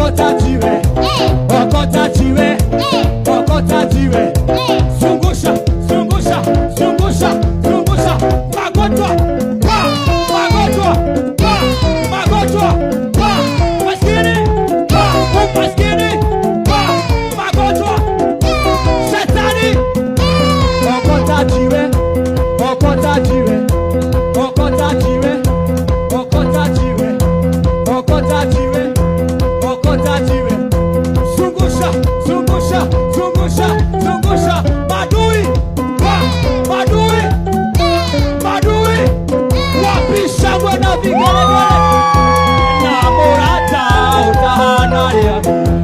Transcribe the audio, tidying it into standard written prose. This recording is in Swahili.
okota jiwe, okota jiwe, okota jiwe. Zungusha, zungusha, zungusha, zungusha. Magonjwa, magonjwa, magonjwa, maskini, umaskini, magonjwa, shetani. Okota jiwe, okota jiwe, okota jiwe, okota jiwe, okota jiwe, okota jiwe.